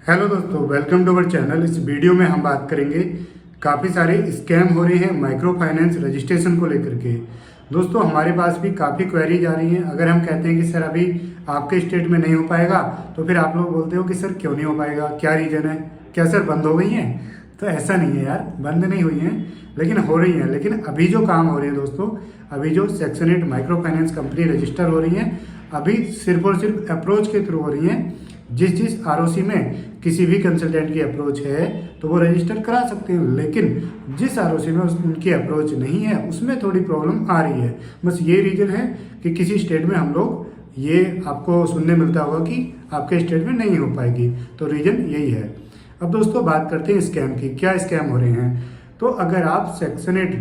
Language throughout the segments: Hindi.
हेलो दोस्तों, वेलकम टू अवर चैनल। इस वीडियो में हम बात करेंगे काफ़ी सारे स्कैम हो रहे हैं माइक्रो फाइनेंस रजिस्ट्रेशन को लेकर के। दोस्तों, हमारे पास भी काफ़ी क्वेरीज आ रही हैं। अगर हम कहते हैं कि सर अभी आपके स्टेट में नहीं हो पाएगा, तो फिर आप लोग बोलते हो कि सर क्यों नहीं हो पाएगा, क्या रीज़न है, क्या सर बंद हो गई हैं? तो ऐसा नहीं है यार, बंद नहीं हुई हैं, लेकिन हो रही हैं। लेकिन अभी जो काम हो रहे हैं दोस्तों, अभी जो section 8 micro finance company register हो रही हैं, अभी सिर्फ और सिर्फ अप्रोच के थ्रू हो रही हैं। जिस आरओसी में किसी भी कंसल्टेंट की अप्रोच है तो वो रजिस्टर करा सकते हैं, लेकिन जिस आरओसी में उनकी अप्रोच नहीं है उसमें थोड़ी प्रॉब्लम आ रही है। बस ये रीज़न है कि किसी स्टेट में हम लोग ये आपको सुनने मिलता होगा कि आपके स्टेट में नहीं हो पाएगी, तो रीज़न यही है। अब दोस्तों बात करते हैं स्कैम की। क्या स्कैम हो रहे हैं? तो अगर आप सेक्शन 8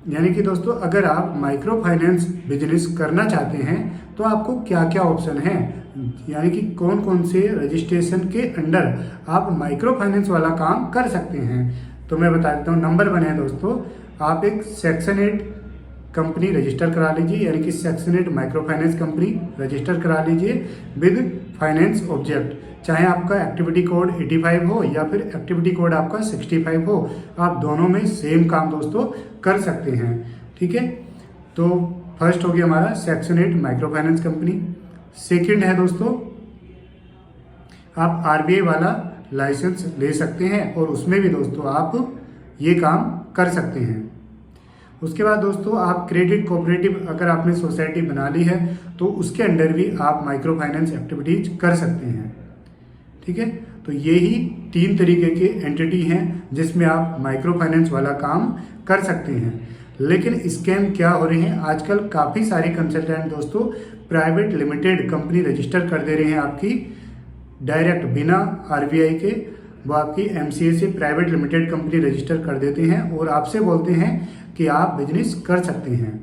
यानी कि दोस्तों अगर आप माइक्रो फाइनेंस बिजनेस करना चाहते हैं तो आपको क्या क्या ऑप्शन है, यानी कि कौन कौन से रजिस्ट्रेशन के अंडर आप माइक्रो फाइनेंस वाला काम कर सकते हैं, तो मैं बता देता हूँ। नंबर 1 है दोस्तों, आप एक सेक्शन 8 कंपनी रजिस्टर करा लीजिए, यानी कि section 8 micro finance company register करा लीजिए विद फाइनेंस ऑब्जेक्ट। चाहे आपका एक्टिविटी कोड 85 हो या फिर एक्टिविटी कोड आपका 65 हो, आप दोनों में सेम काम दोस्तों कर सकते हैं। ठीक है, तो फर्स्ट हो गया हमारा section 8 micro finance company. Second है दोस्तों, आप आरबीआई वाला लाइसेंस ले सकते हैं और उसमें भी दोस्तों आप ये काम कर सकते हैं। उसके बाद दोस्तों आप क्रेडिट कोऑपरेटिव, अगर आपने सोसाइटी बना ली है तो उसके अंडर भी आप माइक्रो फाइनेंस एक्टिविटीज कर सकते हैं। ठीक है, तो यही 3 तरीके के एंटिटी हैं जिसमें आप माइक्रो फाइनेंस वाला काम कर सकते हैं। लेकिन स्कैम क्या हो रहे हैं आजकल, काफ़ी सारे कंसल्टेंट दोस्तों प्राइवेट लिमिटेड कंपनी रजिस्टर कर दे रहे हैं आपकी डायरेक्ट बिना आरबीआई के। वो आपकी एमसीए से प्राइवेट लिमिटेड कंपनी रजिस्टर कर देते हैं और आपसे बोलते हैं कि आप बिजनेस कर सकते हैं।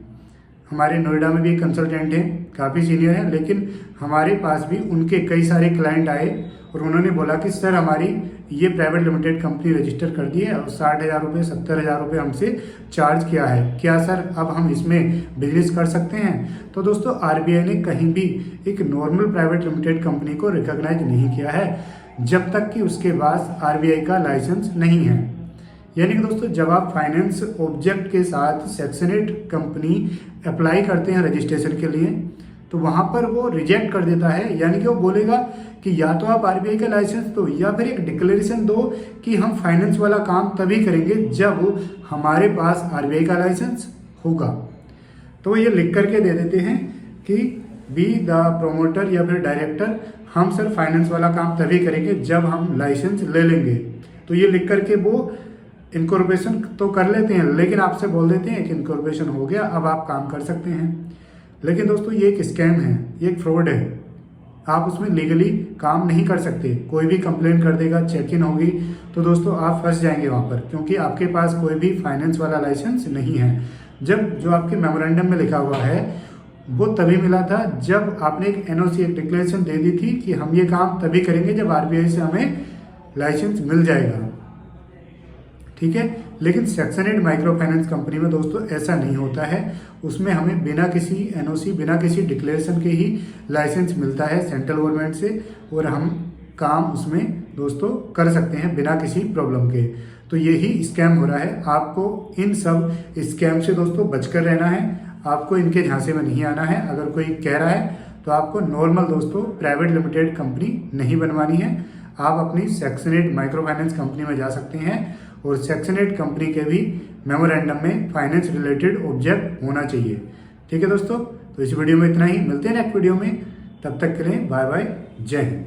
हमारे नोएडा में भी एक कंसल्टेंट हैं, काफ़ी सीनियर हैं, लेकिन हमारे पास भी उनके कई सारे क्लाइंट आए और उन्होंने बोला कि सर हमारी ये प्राइवेट लिमिटेड कंपनी रजिस्टर कर दी है और 60,000 रुपये 70,000 रुपये हमसे चार्ज किया है, क्या सर अब हम इसमें बिजनेस कर सकते हैं? तो दोस्तों आरबीआई ने कहीं भी एक नॉर्मल प्राइवेट लिमिटेड कंपनी को रिकॉग्नाइज नहीं किया है जब तक कि उसके पास आरबीआई का लाइसेंस नहीं है। यानी कि दोस्तों जब आप फाइनेंस ऑब्जेक्ट के साथ सेक्शन 8 कंपनी अप्लाई करते हैं रजिस्ट्रेशन के लिए, तो वहाँ पर वो रिजेक्ट कर देता है। यानी कि वो बोलेगा कि या तो आप आरबीआई का लाइसेंस दो या फिर एक डिक्लेरेशन दो कि हम फाइनेंस वाला काम तभी करेंगे जब हमारे पास आरबीआई का लाइसेंस होगा। तो ये लिख करके दे देते हैं कि बी द प्रोमोटर या फिर डायरेक्टर, हम सर फाइनेंस वाला काम तभी करेंगे जब हम लाइसेंस ले लेंगे। तो ये लिख करके वो इनकॉर्पोरेशन तो कर लेते हैं, लेकिन आपसे बोल देते हैं कि इनकॉर्पोरेशन हो गया, अब आप काम कर सकते हैं। लेकिन दोस्तों ये एक स्कैम है, ये एक फ्रॉड है। आप उसमें लीगली काम नहीं कर सकते। कोई भी कंप्लेन कर देगा, चेक इन होगी, तो दोस्तों आप फंस जाएंगे वहाँ पर, क्योंकि आपके पास कोई भी फाइनेंस वाला लाइसेंस नहीं है। जब जो आपके मेमोरेंडम में लिखा हुआ है वो तभी मिला था जब आपने एक एनओसी, एक डिक्लेरेशन दे दी थी कि हम ये काम तभी करेंगे जब आरबीआई से हमें लाइसेंस मिल जाएगा। ठीक है, लेकिन सेक्शन 8 माइक्रो फाइनेंस कंपनी में दोस्तों ऐसा नहीं होता है। उसमें हमें बिना किसी एनओसी, बिना किसी डिक्लेरेशन के ही लाइसेंस मिलता है सेंट्रल गवर्नमेंट से, और हम काम उसमें दोस्तों कर सकते हैं बिना किसी प्रॉब्लम के। तो यही स्कैम हो रहा है। आपको इन सब स्कैम से दोस्तों बचकर रहना है, आपको इनके झांसे में नहीं आना है। अगर कोई कह रहा है तो आपको नॉर्मल दोस्तों प्राइवेट लिमिटेड कंपनी नहीं बनवानी है। आप अपनी सेक्शन 8 माइक्रो फाइनेंस कंपनी में जा सकते हैं और सेक्शन 8 कंपनी के भी मेमोरेंडम में फाइनेंस रिलेटेड ऑब्जेक्ट होना चाहिए। ठीक है दोस्तों, तो इस वीडियो में इतना ही। मिलते हैं नेक्स्ट वीडियो में, तब तक के लिए बाय बाय, जय हिंद।